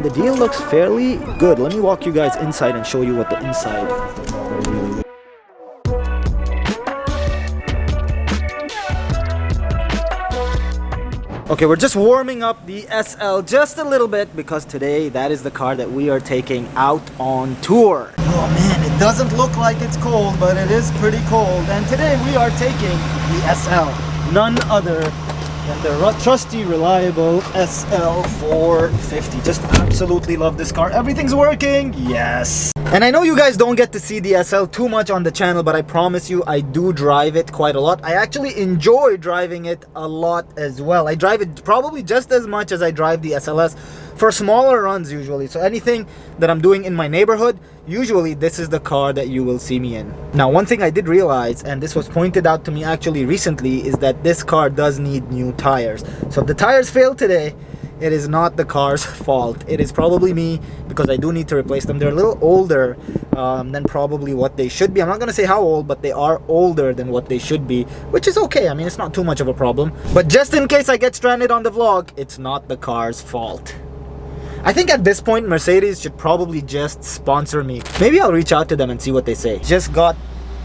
the deal looks fairly good. Let me walk you guys inside and show you what the inside really looks. Okay, we're just warming up the SL just a little bit because today that is the car that we are taking out on tour. Oh man, it doesn't look like it's cold, but it is pretty cold. And today we are taking the SL, none other than the trusty, reliable SL450. Just absolutely love this car. Everything's working, yes. And I know you guys don't get to see the SL too much on the channel, but I promise you I do drive it quite a lot. I actually enjoy driving it a lot as well. I drive it probably just as much as I drive the SLS for smaller runs usually. So anything that I'm doing in my neighborhood, usually this is the car that you will see me in. Now, one thing I did realize, and this was pointed out to me actually recently, is that this car does need new tires. So if the tires fail today, it is not the car's fault. It is probably me, because I do need to replace them. They're a little older than probably what they should be. I'm not going to say how old, but they are older than what they should be, which is okay. I mean, it's not too much of a problem. But just in case I get stranded on the vlog, it's not the car's fault. I think at this point, Mercedes should probably just sponsor me. Maybe I'll reach out to them and see what they say. Just got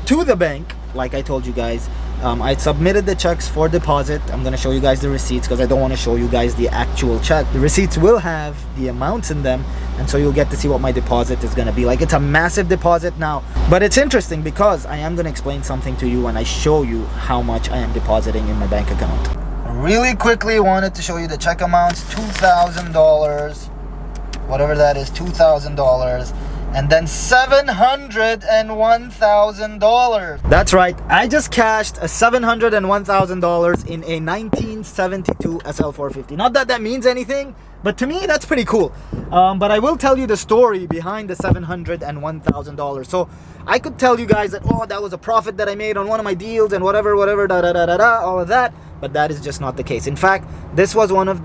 to the bank, like I told you guys. I submitted the checks for deposit. I'm going to show you guys the receipts because I don't want to show you guys the actual check. The receipts will have the amounts in them, and so you'll get to see what my deposit is going to be like. It's a massive deposit now, but it's interesting because I am going to explain something to you when I show you how much I am depositing in my bank account. Really quickly wanted to show you the check amounts. $2,000, whatever that is, $2,000. And then $701,000. That's right, I just cashed a $701,000 in a 1972 SL450. Not that that means anything, but to me that's pretty cool. But I will tell you the story behind the $701,000. So I could tell you guys that, oh, that was a profit that I made on one of my deals and whatever, all of that. But that is just not the case. In fact, this was one of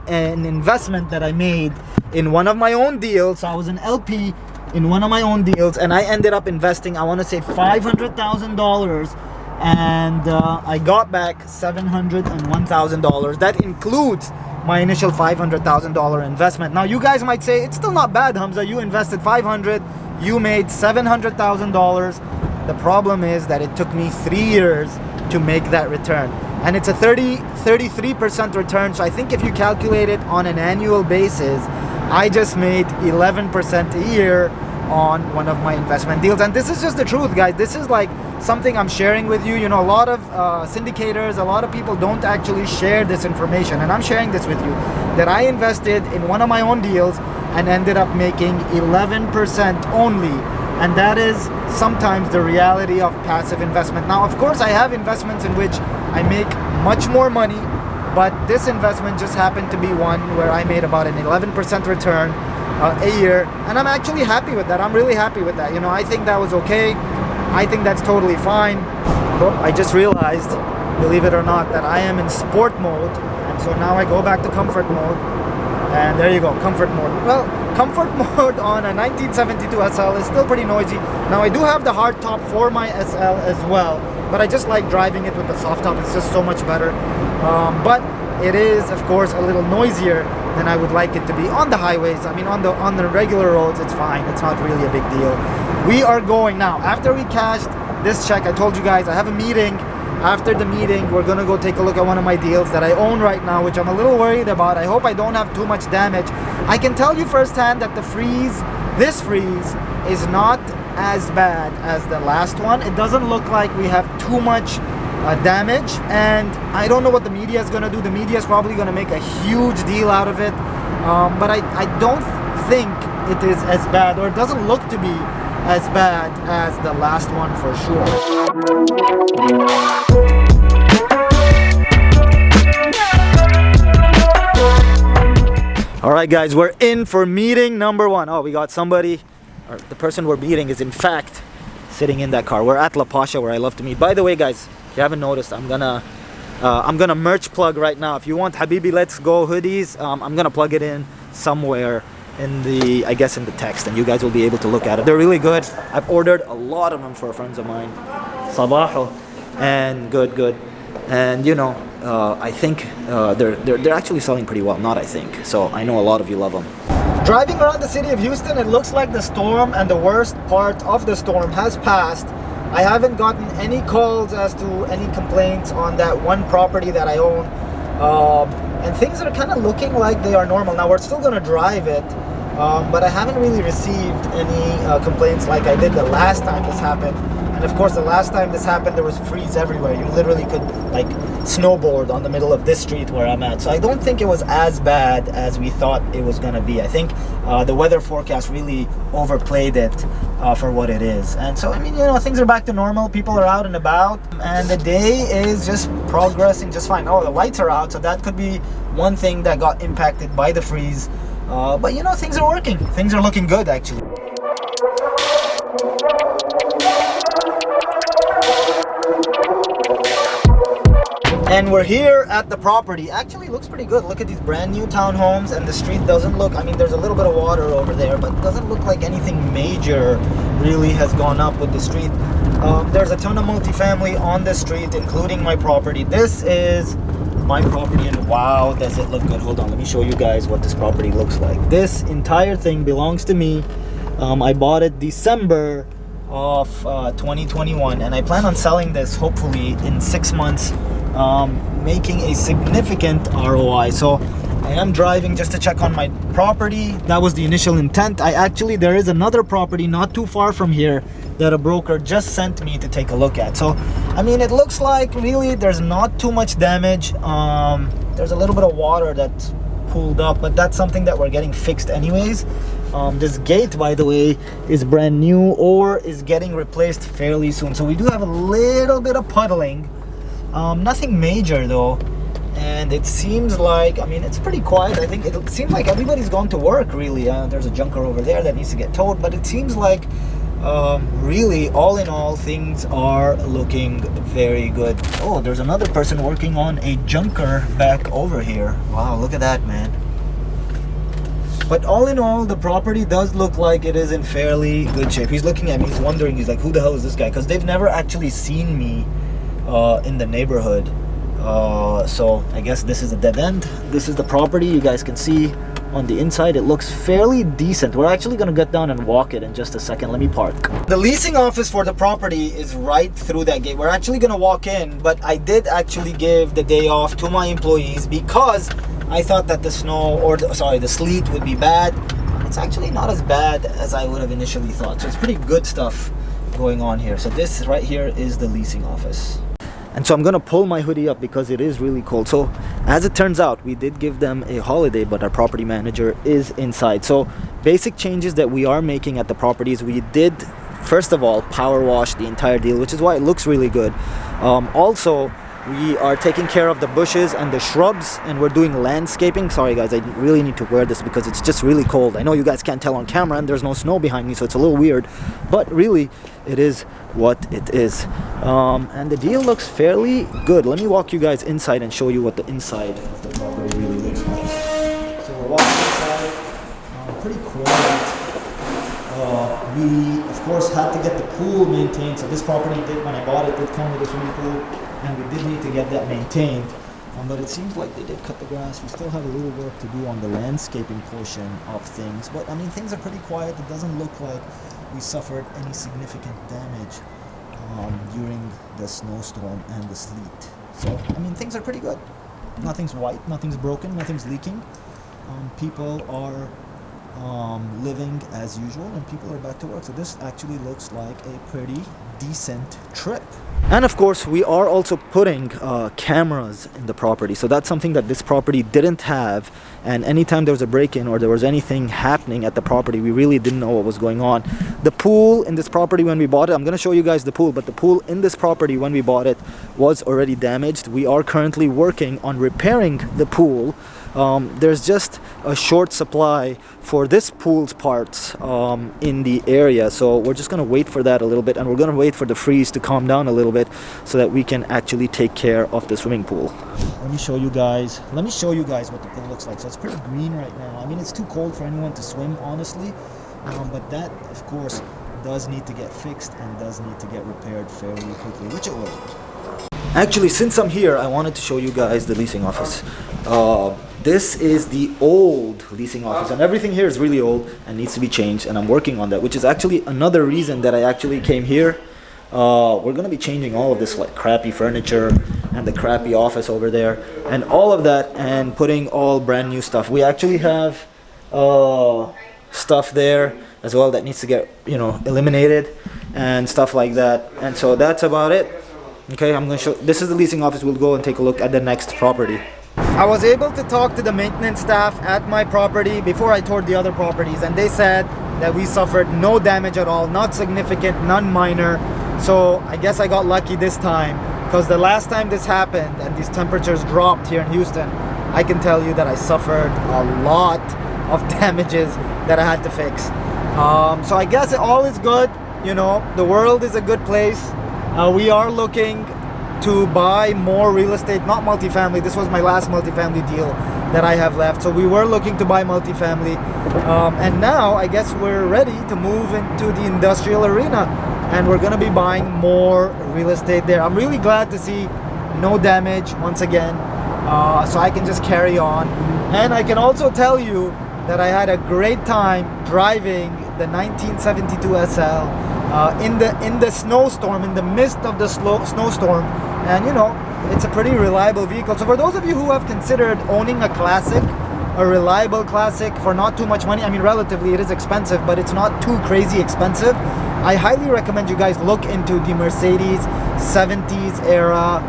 an investment that I made in one of my own deals. So I was an LP in one of my own deals, and I ended up investing, I want to say $500,000, and I got back $701,000. That includes my initial $500,000 investment. Now you guys might say, it's still not bad, Hamza. You invested $500, you made $700,000. The problem is that it took me 3 years to make that return, and it's a 33% return. So I think if you calculate it on an annual basis, I just made 11% a year on one of my investment deals. And this is just the truth, guys. This is like something I'm sharing with you. You know, a lot of syndicators, a lot of people don't actually share this information, and I'm sharing this with you, that I invested in one of my own deals and ended up making 11% only. And that is sometimes the reality of passive investment. Now, of course, I have investments in which I make much more money, but this investment just happened to be one where I made about an 11% return a year, and I'm actually happy with that. I'm really happy with that. You know, I think that was okay. I think that's totally fine. But I just realized, believe it or not, that I am in sport mode, and so now I go back to comfort mode. And there you go, comfort mode. Well, comfort mode on a 1972 SL is still pretty noisy. Now I do have the hard top for my SL as well, but I just like driving it with the soft top. It's just so much better. But it is, of course, a little noisier than I would like it to be on the highways. I mean, on the regular roads, it's fine. It's not really a big deal. We are going now. After we cashed this check, I told you guys I have a meeting. After the meeting, we're gonna go take a look at one of my deals that I own right now, which I'm a little worried about. I hope I don't have too much damage. I can tell you firsthand that this freeze is not as bad as the last one. It doesn't look like we have too much damage, and I don't know what the media is gonna do. The media is probably gonna make a huge deal out of it, but I don't think it is as bad, or it doesn't look to be as bad as the last one for sure. All right, guys, we're in for meeting number one. Oh, we got somebody, or the person we're meeting is in fact sitting in that car. We're at La Pasha, where I love to meet. By the way, guys, if you haven't noticed, I'm gonna merch plug right now. If you want Habibi Let's Go hoodies, I'm gonna plug it in somewhere in the, I guess, in the text, and you guys will be able to look at it. They're really good. I've ordered a lot of them for friends of mine. Sabaho. And good. And you know, I think they're actually selling pretty well. Not I think. So I know a lot of you love them. Driving around the city of Houston, it looks like the storm and the worst part of the storm has passed. I haven't gotten any calls as to any complaints on that one property that I own. And things are kind of looking like they are normal. Now we're still going to drive it, but I haven't really received any complaints like I did the last time this happened. And of course, the last time this happened, there was freeze everywhere. You literally could like snowboard on the middle of this street where I'm at. So I don't think it was as bad as we thought it was going to be. I think the weather forecast really overplayed it for what it is. And so, I mean, you know, things are back to normal. People are out and about, and the day is just progressing just fine. Oh, the lights are out, so that could be one thing that got impacted by the freeze. But you know, things are working. Things are looking good, actually. And we're here at the property. Actually looks pretty good. Look at these brand new townhomes, and the street doesn't look, I mean, there's a little bit of water over there, but it doesn't look like anything major really has gone up with the street. There's a ton of multifamily on the street, including my property. This is my property, and wow, does it look good. Hold on, let me show you guys what this property looks like. This entire thing belongs to me. I bought it December of 2021, and I plan on selling this hopefully in 6 months, making a significant ROI. So I am driving just to check on my property. That was the initial intent. There is another property not too far from here that a broker just sent me to take a look at. So I mean, it looks like really there's not too much damage. There's a little bit of water that's pooled up, but that's something that we're getting fixed anyways. This gate, by the way, is brand new or is getting replaced fairly soon. So we do have a little bit of puddling. Nothing major though, and it seems like, I mean, it's pretty quiet. I think it seems like everybody's gone to work really. There's a junker over there that needs to get towed, but it seems like really all in all things are looking very good. Oh, there's another person working on a junker back over here. Wow, look at that, man. But all in all, the property does look like it is in fairly good shape. He's looking at me, he's wondering, he's like, who the hell is this guy? Because they've never actually seen me in the neighborhood. So I guess this is a dead end. This is the property. You guys can see on the inside it looks fairly decent. We're actually gonna get down and walk it in just a second. Let me park. The leasing office for the property is right through that gate. We're actually gonna walk in, but I did actually give the day off to my employees because I thought that the snow, or the sleet would be bad. It's actually not as bad as I would have initially thought. So it's pretty good stuff going on here. So this right here is the leasing office. And so I'm gonna pull my hoodie up because it is really cold. So as it turns out, we did give them a holiday, but our property manager is inside. So basic changes that we are making at the properties, we did first of all power wash the entire deal, which is why it looks really good. Also, we are taking care of the bushes and the shrubs, and we're doing landscaping. Sorry guys, I really need to wear this because it's just really cold. I know you guys can't tell on camera and there's no snow behind me, so it's a little weird, but really it is what it is. And the deal looks fairly good. Let me walk you guys inside and show you what the inside of the property really looks like. So we're walking inside, pretty quiet. We of course had to get the pool maintained. So this property did, when I bought it, did come with a swimming pool, and we did need to get that maintained. But it seems like they did cut the grass. We still have a little work to do on the landscaping portion of things. But I mean, things are pretty quiet. It doesn't look like we suffered any significant damage during the snowstorm and the sleet. So I mean, things are pretty good. Nothing's white, nothing's broken, nothing's leaking. People are living as usual, and people are back to work. So this actually looks like a pretty decent trip. And of course, we are also putting cameras in the property. So that's something that this property didn't have. And anytime there was a break-in or there was anything happening at the property, we really didn't know what was going on. The pool in this property when we bought it, I'm going to show you guys the pool, but the pool in this property when we bought it was already damaged. We are currently working on repairing the pool. There's just a short supply for this pool's parts in the area, so we're just going to wait for that a little bit, and we're going to wait for the freeze to calm down a little bit so that we can actually take care of the swimming pool. Let me show you guys what the pool looks like. So it's pretty green right now. I mean, it's too cold for anyone to swim, honestly, but that of course does need to get fixed and does need to get repaired fairly quickly, which it will. Actually, since I'm here, I wanted to show you guys the leasing office. This is the old leasing office, and everything here is really old and needs to be changed, and I'm working on that, which is actually another reason that I actually came here. We're gonna be changing all of this like crappy furniture and the crappy office over there and all of that, and putting all brand new stuff. We actually have stuff there as well that needs to get, you know, eliminated and stuff like that. And so that's about it. Okay, I'm gonna show, this is the leasing office. We'll go and take a look at the next property. I was able to talk to the maintenance staff at my property before I toured the other properties, and they said that we suffered no damage at all, not significant, none minor. So I guess I got lucky this time, because the last time this happened and these temperatures dropped here in Houston, I can tell you that I suffered a lot of damages that I had to fix. So I guess all is good. You know, the world is a good place. We are looking to buy more real estate, not multifamily. This was my last multifamily deal that I have left. So we were looking to buy multifamily. And now I guess we're ready to move into the industrial arena, and we're gonna be buying more real estate there. I'm really glad to see no damage once again, so I can just carry on. And I can also tell you that I had a great time driving the 1972 SL in the snowstorm, in the midst of the snowstorm. And you know, it's a pretty reliable vehicle. So for those of you who have considered owning a classic, a reliable classic for not too much money, I mean relatively it is expensive, but it's not too crazy expensive, I highly recommend you guys look into the Mercedes 70s era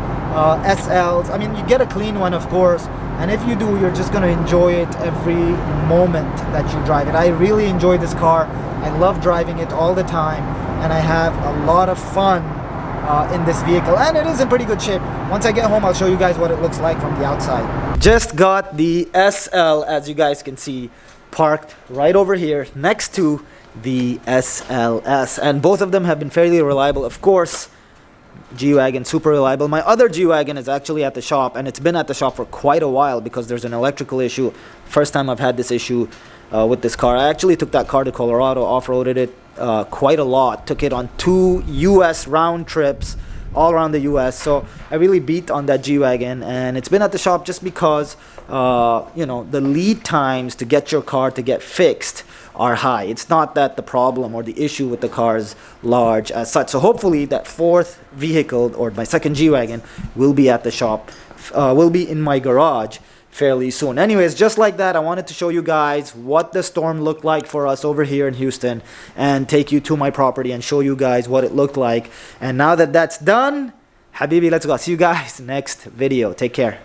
SLs. I mean, you get a clean one, of course, and if you do, you're just going to enjoy it every moment that you drive it. I really enjoy this car. I love driving it all the time, and I have a lot of fun in this vehicle, and it is in pretty good shape. Once I get home, I'll show you guys what it looks like from the outside. Just got the SL, as you guys can see, parked right over here next to the SLS, and both of them have been fairly reliable. Of course, G-Wagon, super reliable. My other G-Wagon is actually at the shop, and it's been at the shop for quite a while because there's an electrical issue. First time I've had this issue with this car. I actually took that car to Colorado, off-roaded it quite a lot, took it on 2 US round trips all around the US. So I really beat on that G-Wagon, and it's been at the shop just because you know, the lead times to get your car to get fixed are high. It's not that the problem or the issue with the car is large as such. So hopefully that fourth vehicle, or my second G-Wagon, will be at the shop, will be in my garage fairly soon. Anyways, just like that, I wanted to show you guys what the storm looked like for us over here in Houston, and take you to my property and show you guys what it looked like. And now that that's done, Habibi, let's go. See you guys next video. Take care.